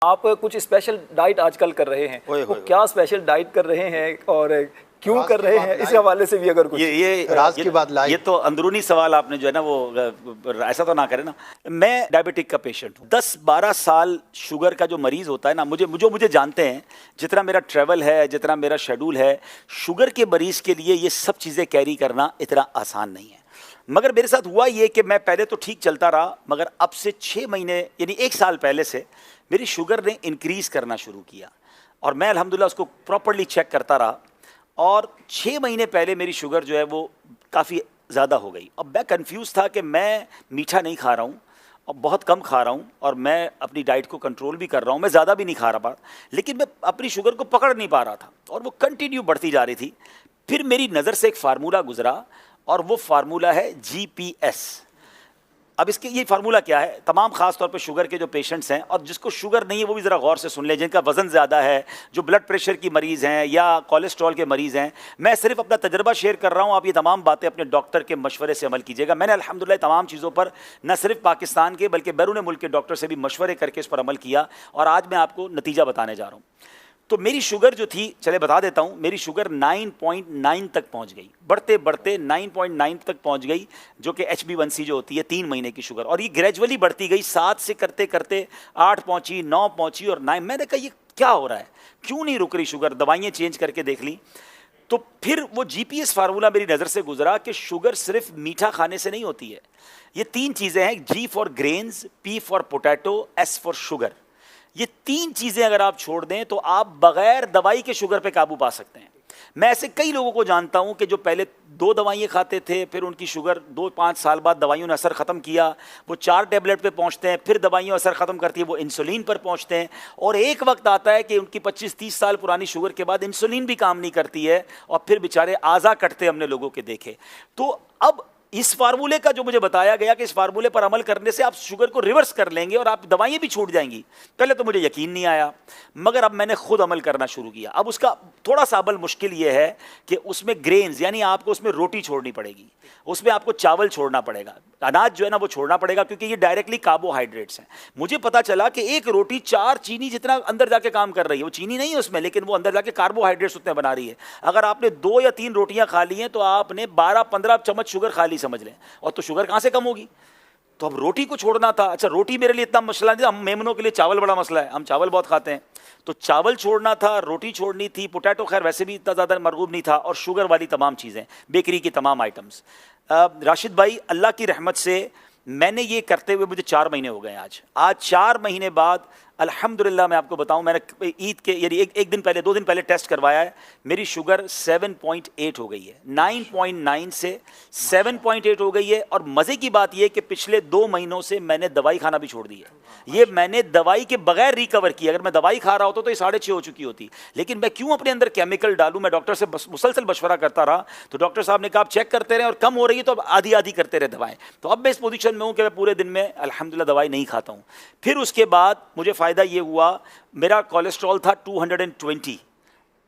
आप कुछ special diet आजकल कर रहे हैं, वो क्या स्पेशल डाइट कर रहे हैं और क्यों कर रहे हैं, इस हवाले से भी अगर कुछ ये राज की बात लाई। ये तो अंदरूनी सवाल आपने जो है ना वो ऐसा तो ना करें ना। मैं डायबिटिक का पेशेंट हूँ, 10-12 साल शुगर का जो मरीज होता है ना, मुझे जानते हैं, जितना मेरा ट्रैवल है, जितना मेरा शेड्यूल है, शुगर के मरीज के लिए ये सब चीज़ें कैरी करना इतना आसान नहीं है। मगर मेरे साथ हुआ ये कि मैं पहले तो ठीक चलता रहा, मगर अब से 6 महीने यानी 1 साल पहले से मेरी शुगर ने इंक्रीज़ करना शुरू किया और मैं अल्हम्दुलिल्लाह उसको प्रॉपर्ली चेक करता रहा और 6 महीने पहले मेरी शुगर जो है वो काफ़ी ज़्यादा हो गई। अब मैं कंफ्यूज था कि मैं मीठा नहीं खा रहा हूँ और बहुत कम खा रहा हूँ और मैं अपनी डाइट को कंट्रोल भी कर रहा हूँ, मैं ज़्यादा भी नहीं खा रहा, लेकिन मैं अपनी शुगर को पकड़ नहीं पा रहा था और वो कंटिन्यू बढ़ती जा रही थी। फिर मेरी नज़र से एक फार्मूला गुजरा और वो फार्मूला है GPS। अब इसके ये फार्मूला क्या है, तमाम खास तौर पे शुगर के जो पेशेंट्स हैं और जिसको शुगर नहीं है वो भी ज़रा गौर से सुन लें, जिनका वज़न ज़्यादा है, जो ब्लड प्रेशर की मरीज़ हैं या कोलेस्ट्रॉल के मरीज़ हैं। मैं सिर्फ अपना तजर्बा शेयर कर रहा हूँ, आप ये तमाम बातें अपने डॉक्टर के मशवरे से अमल कीजिएगा। मैंने अल्हम्दुलिल्लाह तमाम चीज़ों पर न सिर्फ पाकिस्तान के बल्कि बैरून मुल्क के डॉक्टर से भी मशवरे करके इस पर अमल किया और आज मैं आपको नतीजा बताने जा रहा हूँ। तो मेरी शुगर जो थी, चले बता देता हूँ, मेरी शुगर 9.9 तक पहुँच गई, बढ़ते बढ़ते 9.9 तक पहुँच गई, जो कि HB1C जो होती है 3 महीने की शुगर, और ये ग्रेजुअली बढ़ती गई, 7 से करते करते 8 पहुँची, 9 पहुँची और 9। मैंने कहा ये क्या हो रहा है, क्यों नहीं रुक रही शुगर, दवाइयाँ चेंज करके देख ली। तो फिर वो GPS फार्मूला मेरी नज़र से गुजरा कि शुगर सिर्फ मीठा खाने से नहीं होती है। ये 3 चीज़ें हैं, G for grains, P for potato, S for sugar. ये 3 चीज़ें अगर आप छोड़ दें तो आप बगैर दवाई के शुगर पे काबू पा सकते हैं। मैं ऐसे कई लोगों को जानता हूं कि जो पहले 2 दवाइयाँ खाते थे, फिर उनकी शुगर 2-5 साल बाद दवाइयों ने असर ख़त्म किया, वो 4 टैबलेट पे पहुंचते हैं, फिर दवाइयाँ असर ख़त्म करती है, वो इंसुलिन पर पहुंचते हैं और एक वक्त आता है कि उनकी 25-30 साल पुरानी शुगर के बाद इंसुलिन भी काम नहीं करती है और फिर बेचारे आज़ा कटते हमने लोगों के देखे। तो अब इस फार्मूले का जो मुझे बताया गया कि इस फार्मूले पर अमल करने से आप शुगर को रिवर्स कर लेंगे और आप दवाइयाँ भी छूट जाएंगी, पहले तो मुझे यकीन नहीं आया, मगर अब मैंने खुद अमल करना शुरू किया। अब उसका थोड़ा सा अमल मुश्किल ये है कि उसमें ग्रेन्स यानी आपको उसमें रोटी छोड़नी पड़ेगी, उसमें आपको चावल छोड़ना पड़ेगा, अनाज जो है ना वो छोड़ना पड़ेगा, क्योंकि ये डायरेक्टली कार्बोहाइड्रेट्स हैं। मुझे पता चला कि एक रोटी 4 चीनी जितना अंदर जाके काम कर रही है, वो चीनी नहीं है उसमें, लेकिन वो अंदर जाके कार्बोहाइड्रेट्स उतने बना रही है। अगर आपने 2 या 3 रोटियां खा ली हैं तो आपने 12-15 चम्मच शुगर खा ली समझ लें, और तो शुगर कहाँ से कम होगी। तो अब रोटी को छोड़ना था। अच्छा, रोटी मेरे लिए इतना मसला नहीं था, हम मेमनों के लिए चावल बड़ा मसला है, हम चावल बहुत खाते हैं, तो चावल छोड़ना था, रोटी छोड़नी थी, पोटैटो खैर वैसे भी इतना ज़्यादा मरगूब नहीं था, और शुगर वाली तमाम चीज़ें, बेकरी की तमाम आइटम्स। राशिद भाई, अल्लाह की रहमत से मैंने ये करते हुए मुझे 4 महीने हो गए। आज 4 महीने बाद अल्हम्दुलिल्लाह मैं आपको बताऊं, मैंने ईद के यानी एक दिन पहले 2 दिन पहले टेस्ट करवाया है, मेरी शुगर 7.8 हो गई है, 9.9 से 7.8 हो गई है। और मज़े की बात यह कि पिछले 2 महीनों से मैंने दवाई खाना भी छोड़ दी है। ये मैंने दवाई के बगैर रिकवर किया। अगर मैं दवाई खा रहा होता तो ये 6.5 हो चुकी होती, लेकिन मैं क्यों अपने अंदर केमिकल डालूं। मैं डॉक्टर से मुसलसल मशवरा करता रहा, तो डॉक्टर साहब ने कहा आप चेक करते रहे और कम हो रही है तो अब आधी आधी करते रहे दवाएं। तो अब मैं इस पोजीशन में हूं कि मैं पूरे दिन में अल्हम्दुलिल्लाह दवाई नहीं खाता हूं। फिर उसके बाद मुझे फ़ायदा ये हुआ, मेरा कोलेस्ट्रॉल था 220,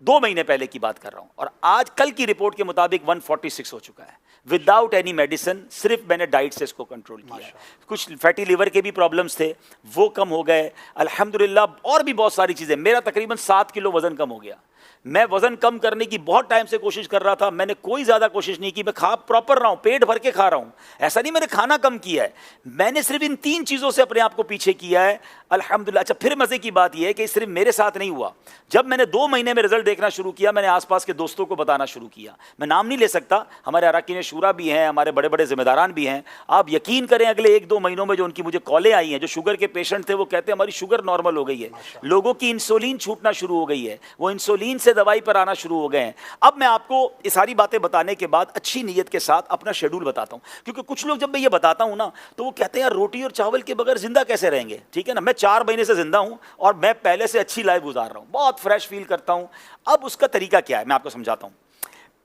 2 महीने पहले की बात कर रहा हूं, और आज कल की रिपोर्ट के मुताबिक 146 हो चुका है, विदाउट एनी मेडिसिन। सिर्फ मैंने डाइट से इसको कंट्रोल किया। कुछ फैटी लिवर के भी प्रॉब्लम्स थे, वो कम हो गए अल्हम्दुलिल्लाह, और भी बहुत सारी चीज़ें। मेरा तकरीबन 7 किलो वज़न कम हो गया। मैं वज़न कम करने की बहुत टाइम से कोशिश कर रहा था, मैंने कोई ज़्यादा कोशिश नहीं की, मैं खा प्रॉपर रहा हूँ, पेट भर के खा रहा हूँ, ऐसा नहीं मैंने खाना कम किया है, मैंने सिर्फ इन 3 चीज़ों से अपने आप को पीछे किया है अल्हम्दुलिल्लाह। अच्छा, फिर मज़े की बात यह है कि सिर्फ मेरे साथ नहीं हुआ, जब मैंने 2 महीने में रिजल्ट देखना शुरू किया, मैंने आसपास के दोस्तों को बताना शुरू किया। मैं नाम नहीं ले सकता, हमारे अरकान शूरा भी हैं, हमारे बड़े बड़े जिम्मेदारान भी हैं। आप यकीन करें, अगले 1-2 महीनों में जो उनकी मुझे कॉलें आई हैं, जो शुगर के पेशेंट थे, वो कहते हैं हमारी शुगर नॉर्मल हो गई है, लोगों की इंसुलिन छूटना शुरू हो गई है, वो इंसुलिन से दवाई पर आना शुरू हो गए हैं। अब मैं आपको ये सारी बातें बताने के बाद अच्छी नीयत के साथ अपना शेड्यूल बताता हूं, क्योंकि कुछ लोग जब मैं ये बताता हूं ना तो वो कहते हैं यार रोटी और चावल के बगैर जिंदा कैसे रहेंगे। ठीक है ना, मैं 4 महीने से जिंदा हूं और मैं पहले से अच्छी लाइफ गुजार रहा हूं, बहुत फ्रेश फील करता हूं। अब उसका तरीका क्या है मैं आपको समझाता हूं।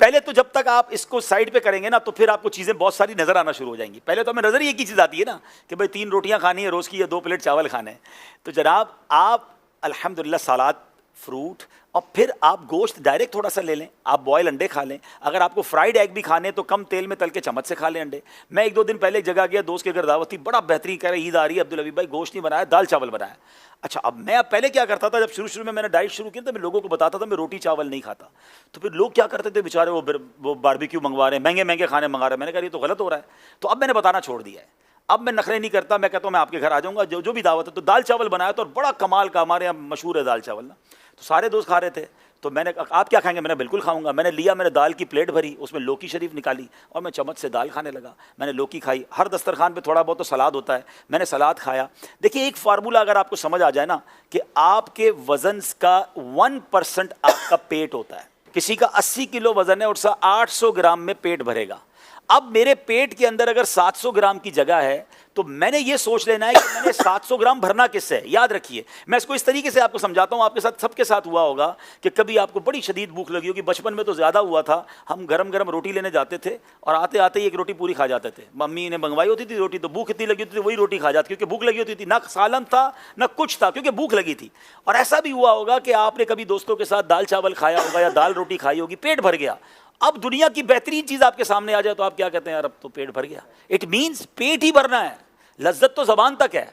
पहले तो जब तक आप इसको साइड पे करेंगे ना, तो फिर आपको चीज़ें बहुत सारी नजर आना शुरू हो जाएंगी। पहले तो हमें नजर एक ही चीज़ आती है ना कि भाई 3 रोटियां खानी है रोज़ की या 2 प्लेट चावल खाने हैं। तो जनाब आप अल्हम्दुलिल्लाह सलाद फ्रूट, और फिर आप गोश्त डायरेक्ट थोड़ा सा ले लें, आप बॉयल अंडे खा लें। अगर आपको फ्राइड एग भी खाने तो कम तेल में तल के चम्मच से खा लें अंडे। मैं 1-2 दिन पहले एक जगह गया, दोस्त के घर दावत थी, बड़ा बेहतरीन, कह रहे ईद आ रही है अब्दुल हबीब भाई, गोश्त नहीं बनाया, दाल चावल बनाया। अच्छा, अब मैं पहले क्या करता था, जब शुरू में मैंने डाइट शुरू की तो मैं लोगों को बताता था मैं रोटी चावल नहीं खाता, तो फिर लोग क्या करते थे बेचारे, वो बारबेक्यू मंगवा रहे हैं, महंगे महंगे खाने मंगा रहे हैं। मैंने कहा ये तो गलत हो रहा है। तो अब मैंने बताना छोड़ दिया है, अब मैं नखरे नहीं करता, मैं कहता हूँ मैं आपके घर आ जाऊंगा, जो भी दावत है। तो दाल चावल बनाया तो, और बड़ा कमाल का, हमारे यहाँ मशहूर है दाल चावल ना, तो सारे दोस्त खा रहे थे। तो मैंने कहा आप क्या खाएंगे, मैंने बिल्कुल खाऊंगा। मैंने लिया, मैंने दाल की प्लेट भरी, उसमें लौकी शरीफ निकाली और मैं चम्मच से दाल खाने लगा। मैंने लौकी खाई, हर दस्तरखान पे थोड़ा बहुत तो सलाद होता है, मैंने सलाद खाया। देखिए एक फार्मूला अगर आपको समझ आ जाए ना, कि आपके वजन का 1% आपका पेट होता है। किसी का 80 किलो वजन है और 800 ग्राम में पेट भरेगा। अब मेरे पेट के अंदर अगर 700 ग्राम की जगह है, तो मैंने ये सोच लेना है कि मैंने 700 ग्राम भरना किससे है। याद रखिए, मैं इसको इस तरीके से आपको समझाता हूं, आपके साथ सबके साथ हुआ होगा कि कभी आपको बड़ी शदीद भूख लगी होगी, बचपन में तो ज़्यादा हुआ था। हम गरम गरम रोटी लेने जाते थे और आते आते ही एक रोटी पूरी खा जाते थे। मम्मी ने मंगवाई होती थी रोटी, तो भूख इतनी लगी होती थी, वही रोटी खा जाती, क्योंकि भूख लगी होती थी, ना सालन था ना कुछ था, क्योंकि भूख लगी थी। और ऐसा भी हुआ होगा कि आपने कभी दोस्तों के साथ दाल चावल खाया होगा या दाल रोटी खाई होगी, पेट भर गया। अब दुनिया की बेहतरीन चीज आपके सामने आ जाए तो आप क्या कहते हैं, यार अब तो पेट भर गया। इट मींस पेट ही भरना है, लज्जत तो जबान तक है।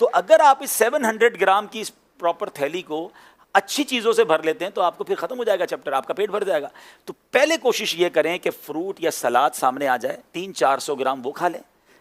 तो अगर आप इस 700 ग्राम की इस प्रॉपर थैली को अच्छी चीज़ों से भर लेते हैं तो आपको फिर ख़त्म हो जाएगा चैप्टर, आपका पेट भर जाएगा। तो पहले कोशिश ये करें कि फ्रूट या सलाद सामने आ जाए, 300-400 ग्राम वो खा लें,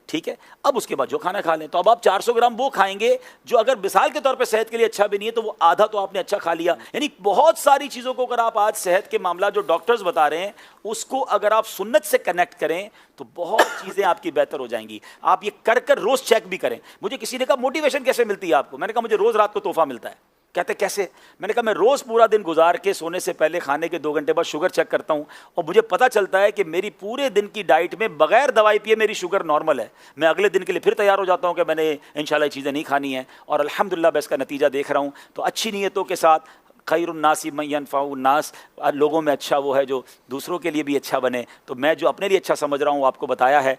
ठीक है। अब उसके बाद जो खाना खा लें। तो अब आप 400 ग्राम वो खाएंगे जो अगर मिसाल के तौर पे सेहत के लिए अच्छा भी नहीं है, तो वो आधा तो आपने अच्छा खा लिया। यानी बहुत सारी चीज़ों को अगर आप आज सेहत के मामला जो डॉक्टर्स बता रहे हैं उसको अगर आप सुन्नत से कनेक्ट करें तो बहुत चीज़ें आपकी बेहतर हो जाएंगी। आप ये कर कर रोज़ चेक भी करें। मुझे किसी ने कहा मोटिवेशन कैसे मिलती है आपको, मैंने कहा मुझे रोज़ रात को तोहफा मिलता है। कहते कैसे, मैंने कहा मैं रोज़ पूरा दिन गुजार के सोने से पहले खाने के 2 घंटे बाद शुगर चेक करता हूँ और मुझे पता चलता है कि मेरी पूरे दिन की डाइट में बगैर दवाई पिए मेरी शुगर नॉर्मल है। मैं अगले दिन के लिए फिर तैयार हो जाता हूँ कि मैंने इंशाल्लाह ये चीज़ें नहीं खानी है, और अल्हम्दुलिल्लाह मैं इसका नतीजा देख रहा हूँ। तो अच्छी नीयतों के साथ खैरुन्नासी मन यनफ़उन्नास, लोगों में अच्छा वो है जो दूसरों के लिए भी अच्छा बने। तो मैं जो अपने लिए अच्छा समझ रहा हूँ आपको बताया है।